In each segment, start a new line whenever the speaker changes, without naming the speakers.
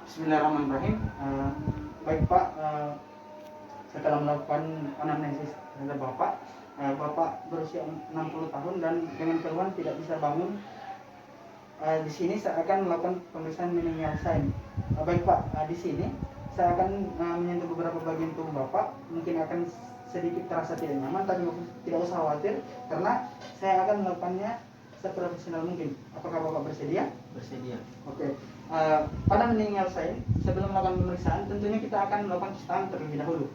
Bismillahirrahmanirrahim. Baik Pak, setelah melakukan anamnesis terhadap Bapak, Bapak berusia 60 tahun dan dengan keluhan tidak bisa bangun. Di sini saya akan melakukan pemeriksaan minimal sign. Baik Pak, di sini saya akan menyentuh beberapa bagian tubuh Bapak. Mungkin akan sedikit terasa tidak nyaman, tapi tidak usah khawatir karena saya akan melakukannya seprofesional mungkin. Apakah Bapak bersedia?
Bersedia.
Oke. Pada meninggal saya, sebelum melakukan pemeriksaan, tentunya kita akan melakukan cuci tangan terlebih dahulu.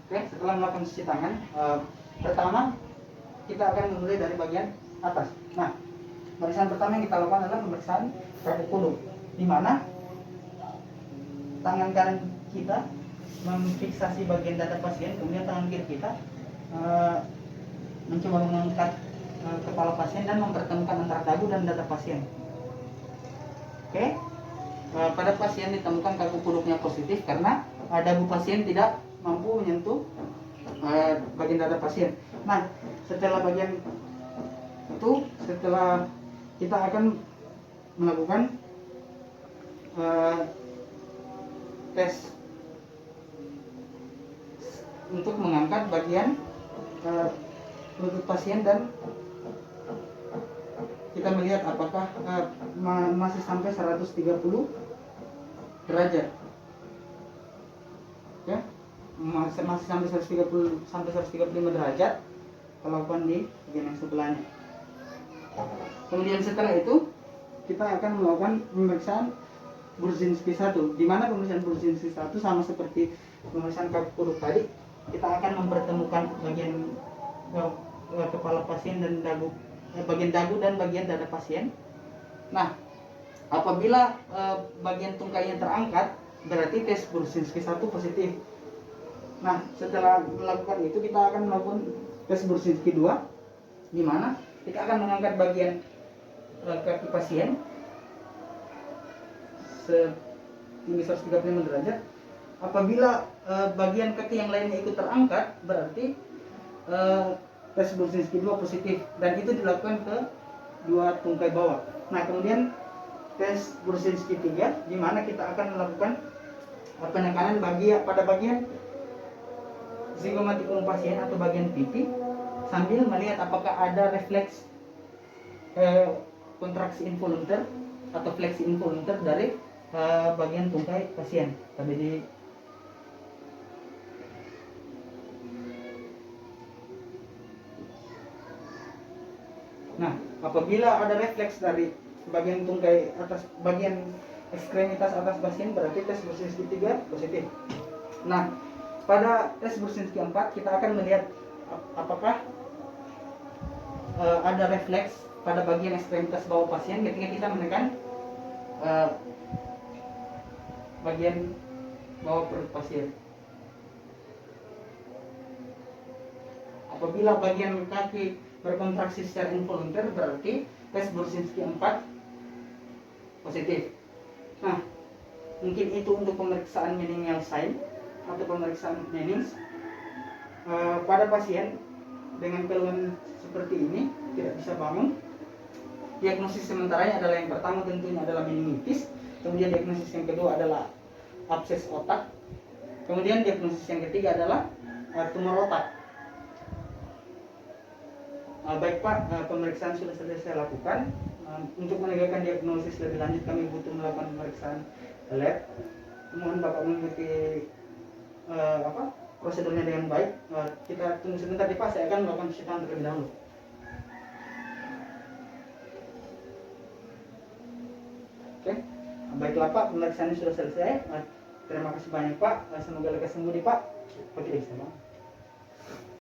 Oke, setelah melakukan cuci tangan, pertama kita akan memulai dari bagian atas. Nah, pemeriksaan pertama yang kita lakukan adalah pemeriksaan kaku kudu, di mana tangan kanan kita memfiksasi bagian dada pasien, kemudian tangan kiri kita mencoba mengangkat kepala pasien dan mempertemukan antara dagu dan dada pasien. Oke, pada pasien ditemukan kaku kuduknya positif karena dagu pasien tidak mampu menyentuh bagian dada pasien. Nah, setelah bagian itu, setelah kita akan melakukan tes untuk mengangkat bagian lutut pasien dan kita melihat apakah masih sampai 130 derajat. Ya, masih sampai 135 derajat kalau lakukan di bagian yang sebelahnya. Kemudian setelah itu kita akan melakukan pemeriksaan Brudzinski 1, di mana pemeriksaan Brudzinski 1 sama seperti pemeriksaan kaku kuduk tadi. Kita akan mempertemukan bagian kepala pasien dan dagu, bagian dagu dan bagian dada pasien. Nah, apabila bagian tungkainya terangkat, berarti tes Brudzinski 1 positif. Nah, setelah melakukan itu kita akan melakukan tes Brudzinski 2, di mana kita akan mengangkat bagian kaki pasien setinggi 135 derajat. Apabila bagian kaki yang lainnya ikut terangkat, berarti tes Brudzinski 2 positif, dan itu dilakukan ke dua tungkai bawah. Nah, kemudian tes Brudzinski 3, di mana kita akan melakukan penekanan pada bagian zigomatikum pasien atau bagian pipi sambil melihat apakah ada refleks kontraksi involunter atau fleksi involunter dari bagian tungkai pasien. Nah, apabila ada refleks dari bagian tungkai atas, bagian ekstremitas atas pasien, berarti tes Brudzinski 3 positif. Nah, pada tes Brudzinski 4 kita akan melihat apakah ada refleks pada bagian ekstremitas bawah pasien ketika kita menekan bagian bawah perut pasien. Apabila bagian kaki berkontraksi secara involunter, berarti tes Brudzinski 4 positif. Nah, mungkin itu untuk pemeriksaan meningeal sign atau pemeriksaan Jennings. Pada pasien dengan keluhan seperti ini tidak bisa bangun, diagnosis sementaranya adalah yang pertama tentunya adalah meningitis, kemudian diagnosis yang kedua adalah abses otak, kemudian diagnosis yang ketiga adalah tumor otak. Baik Pak, pemeriksaan sudah selesai saya lakukan. Untuk menegakkan diagnosis lebih lanjut kami butuh melakukan pemeriksaan lab. Mohon Bapak mengikuti prosedurnya dengan baik. Kita tunggu sebentar Pak, saya akan melakukan cuci tangan terlebih dahulu. Oke, baiklah Pak, pemeriksaannya sudah selesai. Terima kasih banyak Pak. Semoga lekas sembuh Pak. Oke, sama.